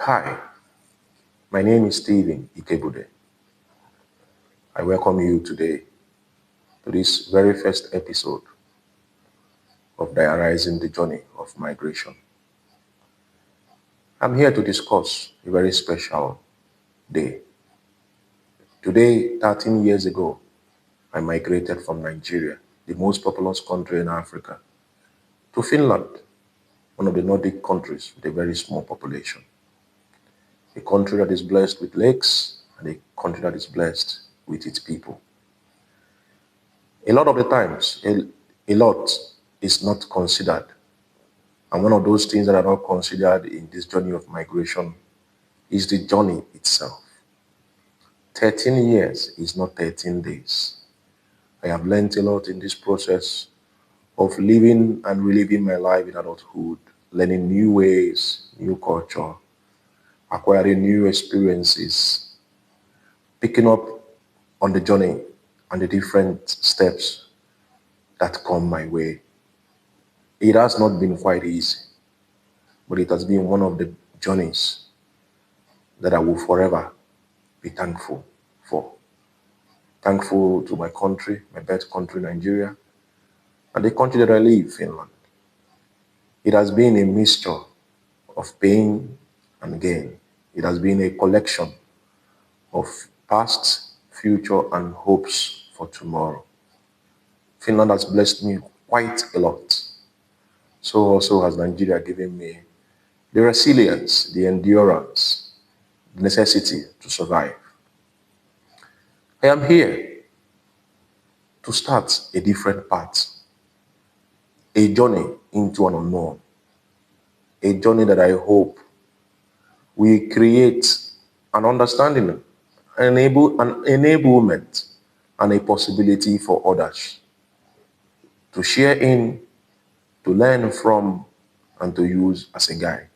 Hi, my name is Stephen Ikebude. I welcome you today to this very first episode of Diarizing the Journey of Migration. I'm here to discuss a very special day. Today, 13 years ago, I migrated from Nigeria, the most populous country in Africa, to Finland, one of the Nordic countries with a very small population. A country that is blessed with lakes and a country that is blessed with its people. A lot of the times, a lot is not considered. And one of those things that are not considered in this journey of migration is the journey itself. 13 years is not 13 days. I have learned a lot in this process of living and reliving my life in adulthood, learning new ways, new culture, acquiring new experiences, picking up on the journey and the different steps that come my way. It has not been quite easy, but it has been one of the journeys that I will forever be thankful for. Thankful to my country, my birth country, Nigeria, and the country that I live, Finland. It has been a mixture of pain and gain. It has been a collection of past, future, and hopes for tomorrow. Finland has blessed me quite a lot. So also has Nigeria given me the resilience, the endurance, the necessity to survive. I am here to start a different path, a journey into an unknown, a journey that I hope will create an understanding, an enablement, and a possibility for others to share in, to learn from, and to use as a guide.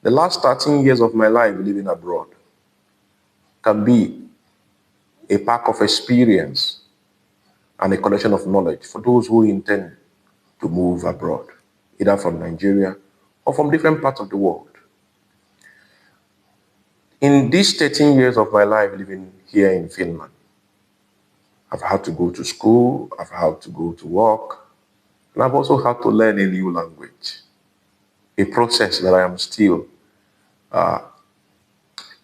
The last 13 years of my life living abroad can be a pack of experience and a collection of knowledge for those who intend to move abroad, either from Nigeria or from different parts of the world. In these 13 years of my life living here in Finland, I've had to go to school, I've had to go to work, and I've also had to learn a new language, a process that I am still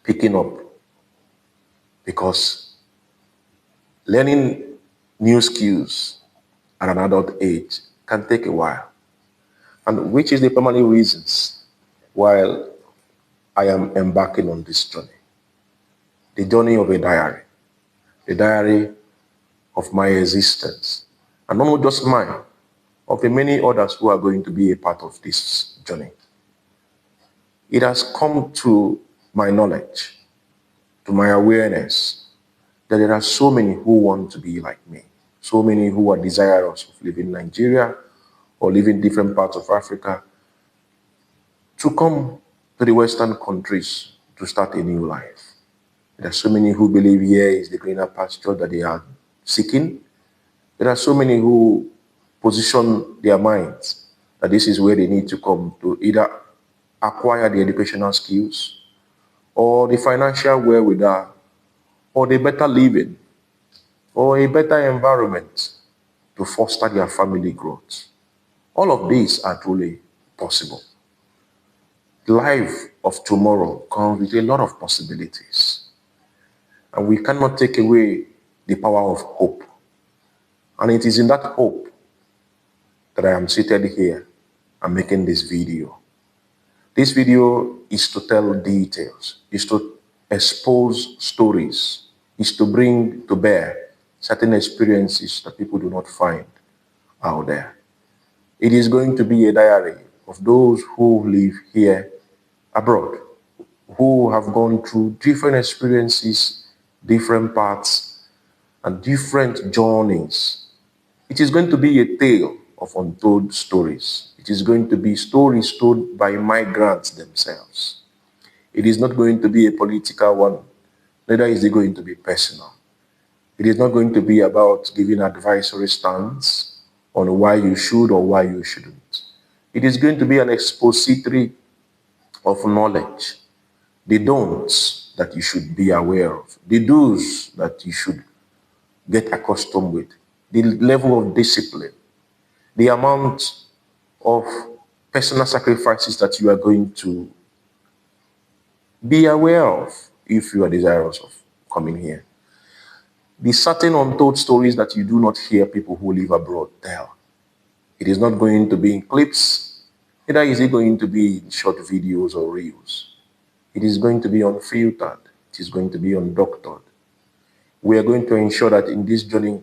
picking up, because learning new skills at an adult age can take a while, and which is the primary reasons why I am embarking on this journey. The journey of a diary, the diary of my existence, and not just mine, of the many others who are going to be a part of this journey. It has come to my knowledge, to my awareness, that there are so many who want to be like me, so many who are desirous of living in Nigeria or living in different parts of Africa, to come to the Western countries to start a new life. There are so many who believe here is the greener pasture that they are seeking. There are so many who position their minds that this is where they need to come to either acquire the educational skills or the financial wherewithal or the better living or a better environment to foster their family growth. All of these are truly possible. The life of tomorrow comes with a lot of possibilities, and we cannot take away the power of hope. And it is in that hope that I am seated here and making this video. This video is to tell details, is to expose stories, is to bring to bear certain experiences that people do not find out there. It is going to be a diary of those who live here abroad, who have gone through different experiences, different paths, and different journeys. It is going to be a tale of untold stories. It is going to be stories told by migrants themselves. It is not going to be a political one, neither is it going to be personal. It is not going to be about giving advisory stance on why you should or why you shouldn't. It is going to be an expository of knowledge the don'ts that you should be aware of, the do's that you should get accustomed with, the level of discipline, the amount of personal sacrifices that you are going to be aware of if you are desirous of coming here. The certain untold stories that you do not hear people who live abroad tell. It is not going to be in clips, neither is it going to be in short videos or reels. It is going to be unfiltered. It is going to be undoctored. We are going to ensure that in this journey,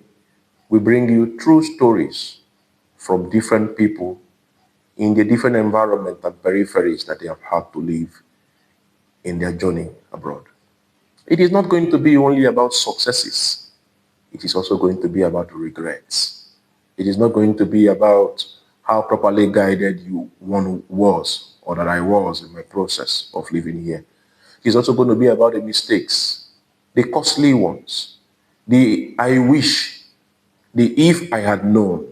we bring you true stories from different people in the different environment and peripheries that they have had to live in their journey abroad. It is not going to be only about successes. It is also going to be about regrets. It is not going to be about how properly guided one was or that I was in my process of living here. It is also going to be about the mistakes, the costly ones, the I wish, the if I had known.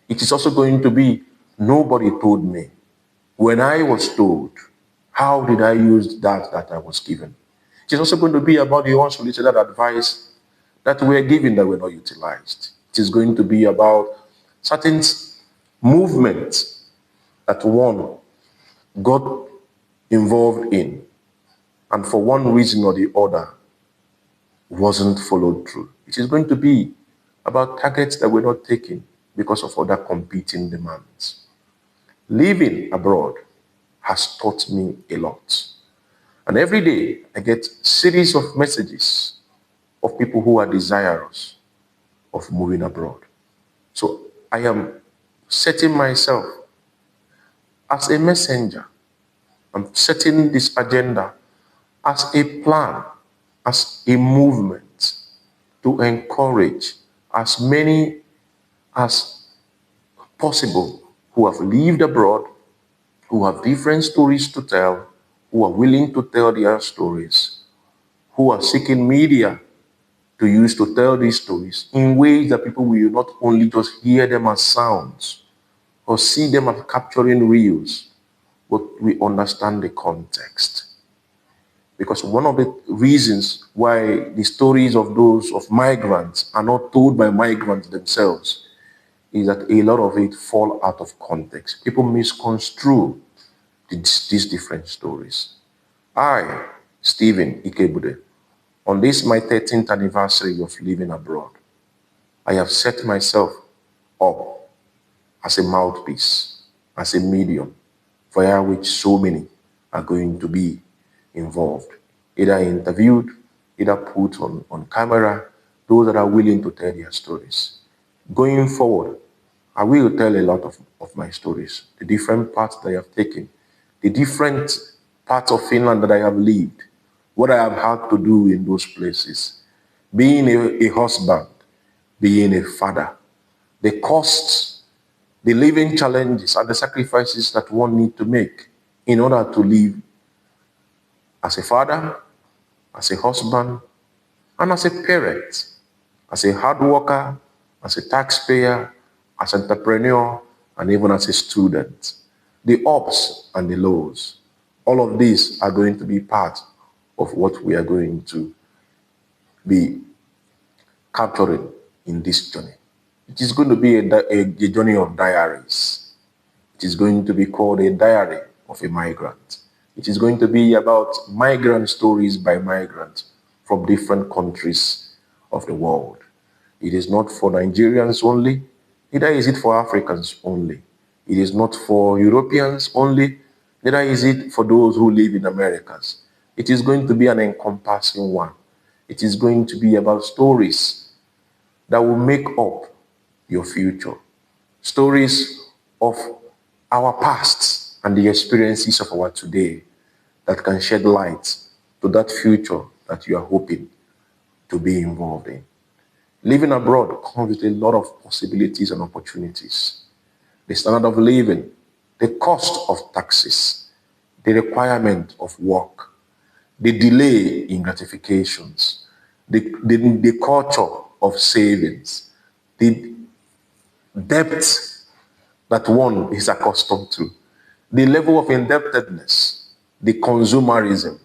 It is also going to be nobody told me. When I was told, how did I use that I was given? It is also going to be about the unsolicited advice that we are given that were not utilized. It is going to be about certain movements that one got involved in and for one reason or the other wasn't followed through. It is going to be about targets that were not taken because of other competing demands. Living abroad has taught me a lot. And every day I get series of messages of people who are desirous of moving abroad. So I am setting myself as a messenger. I'm setting this agenda as a plan, as a movement to encourage as many as possible who have lived abroad, who have different stories to tell, who are willing to tell their stories, who are seeking media to use to tell these stories in ways that people will not only just hear them as sounds or see them as capturing reels, but we understand the context. Because one of the reasons why the stories of those of migrants are not told by migrants themselves is that a lot of it fall out of context. People misconstrue these different stories. I, Stephen Ikebude, on this my 13th anniversary of living abroad, I have set myself up as a mouthpiece, as a medium, via which so many are going to be involved, either interviewed, either put on camera, those that are willing to tell their stories. Going forward, I will tell a lot of my stories, the different paths that I have taken, the different parts of Finland that I have lived, what I have had to do in those places, being a husband, being a father, the costs, the living challenges, and the sacrifices that one needs to make in order to live as a father, as a husband, and as a parent, as a hard worker, as a taxpayer, as an entrepreneur, and even as a student. The ups and the lows, all of these are going to be part of what we are going to be capturing in this journey. It is going to be a journey of diaries. It is going to be called a diary of a migrant. It is going to be about migrant stories by migrants from different countries of the world. It is not for Nigerians only, neither is it for Africans only. It is not for Europeans only, neither is it for those who live in Americas. It is going to be an encompassing one. It is going to be about stories that will make up your future. Stories of our past and the experiences of our today that can shed light to that future that you are hoping to be involved in. Living abroad comes with a lot of possibilities and opportunities. The standard of living, the cost of taxes, the requirement of work, the delay in gratifications, the culture of savings, the debt that one is accustomed to, the level of indebtedness, the consumerism,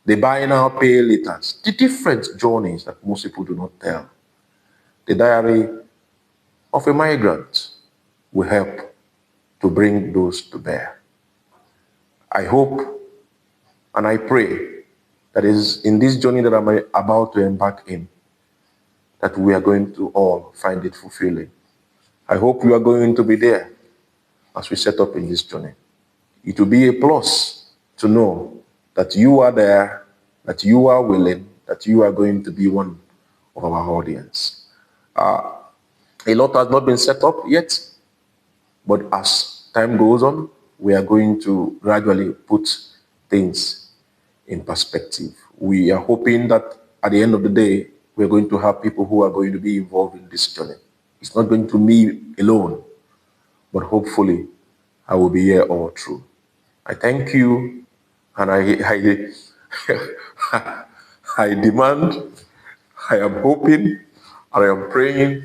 the buy now, pay later, the different journeys that most people do not tell. The diary of a migrant will help to bring those to bear. I hope and I pray that is in this journey that I'm about to embark in, that we are going to all find it fulfilling. I hope you are going to be there as we set up in this journey. It will be a plus to know that you are there, that you are willing, that you are going to be one of our audience. A lot has not been set up yet, but as time goes on, we are going to gradually put things in perspective. We are hoping that at the end of the day, we're going to have people who are going to be involved in this journey. It's not going to be alone, but hopefully I will be here all through. I thank you, and I I demand, I am hoping, and I am praying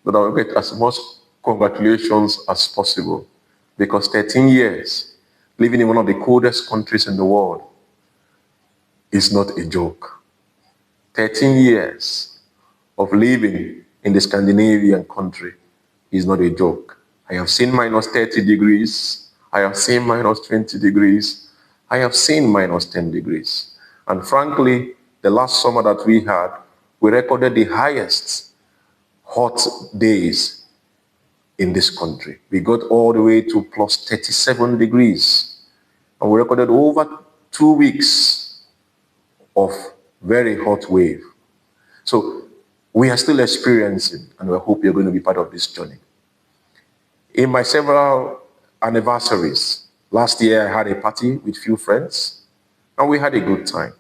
that I will get as much congratulations as possible, because 13 years living in one of the coldest countries in the world is not a joke. 13 years of living in the Scandinavian country is not a joke. I have seen minus 30 degrees. I have seen minus 20 degrees. I have seen minus 10 degrees. And frankly, the last summer that we had, we recorded the highest hot days in this country. We got all the way to plus 37 degrees. And we recorded over 2 weeks of very hot wave. So we are still experiencing, and we hope you're going to be part of this journey. In my several anniversaries, last year I had a party with few friends, and we had a good time.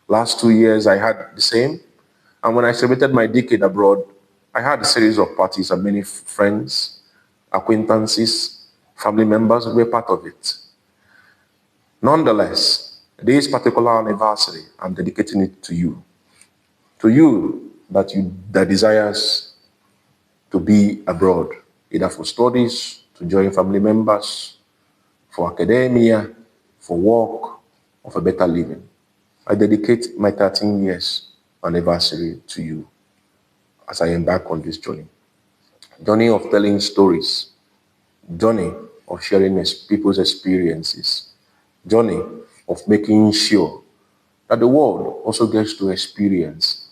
Last 2 years I had the same, and when I celebrated my decade abroad, I had a series of parties, and many friends, acquaintances, family members were part of it. Nonetheless, this particular anniversary, I'm dedicating it to you. To you that desires to be abroad, either for studies, to join family members, for academia, for work, or for better living. I dedicate my 13 years anniversary to you as I embark on this journey. Journey of telling stories, journey of sharing people's experiences, journey of making sure that the world also gets to experience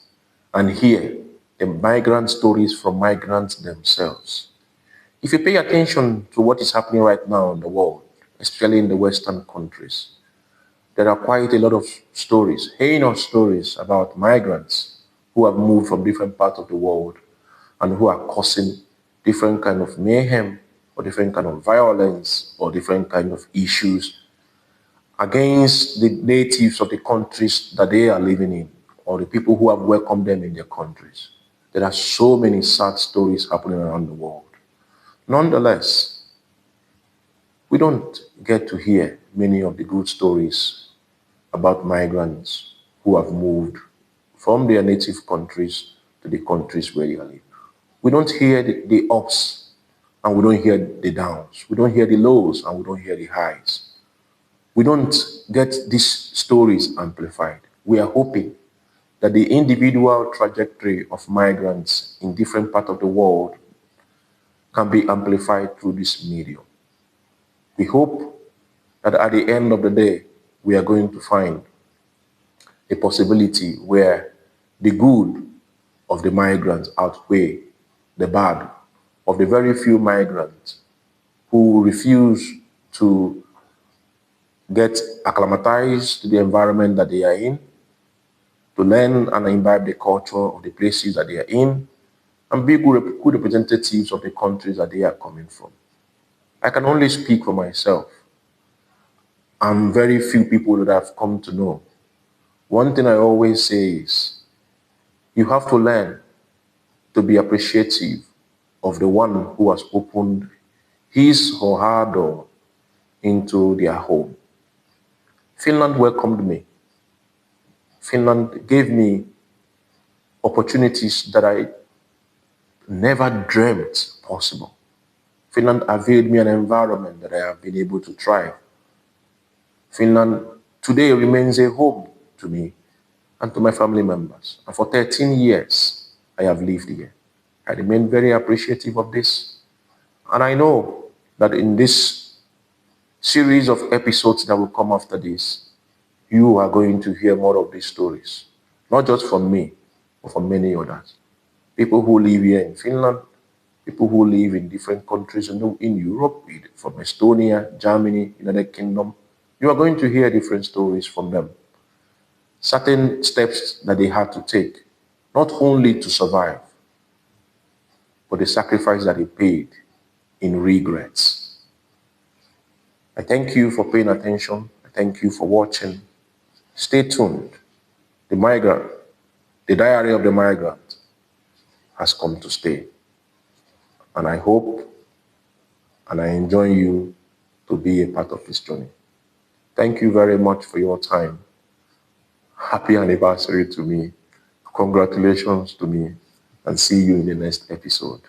and hear the migrant stories from migrants themselves. If you pay attention to what is happening right now in the world, especially in the Western countries, there are quite a lot of stories, heinous stories about migrants who have moved from different parts of the world and who are causing different kind of mayhem or different kind of violence or different kind of issues against the natives of the countries that they are living in, or the people who have welcomed them in their countries. There are so many sad stories happening around the world. Nonetheless, we don't get to hear many of the good stories about migrants who have moved from their native countries to the countries where they live. We don't hear the ups, and we don't hear the downs. We don't hear the lows, and we don't hear the highs. We don't get these stories amplified. We are hoping that the individual trajectory of migrants in different parts of the world can be amplified through this medium. We hope that at the end of the day, we are going to find a possibility where the good of the migrants outweigh the bad of the very few migrants who refuse to get acclimatized to the environment that they are in, to learn and imbibe the culture of the places that they are in, and be good representatives of the countries that they are coming from. I can only speak for myself and very few people that I've come to know. One thing I always say is, you have to learn to be appreciative of the one who has opened his or her door into their home. Finland welcomed me. Finland gave me opportunities that I never dreamt possible. Finland availed me an environment that I have been able to thrive. Finland today remains a home to me and to my family members. And for 13 years, I have lived here. I remain very appreciative of this. And I know that in this series of episodes that will come after this, you are going to hear more of these stories. Not just from me, but from many others. People who live here in Finland, people who live in different countries in Europe, from Estonia, Germany, United Kingdom. You are going to hear different stories from them. Certain steps that they had to take, not only to survive, but the sacrifice that they paid in regrets. I thank you for paying attention. I thank you for watching. Stay tuned. The Migrant, the Diary of the Migrant has come to stay. And I hope and I enjoy you to be a part of this journey. Thank you very much for your time. Happy anniversary to me. Congratulations to me. And see you in the next episode.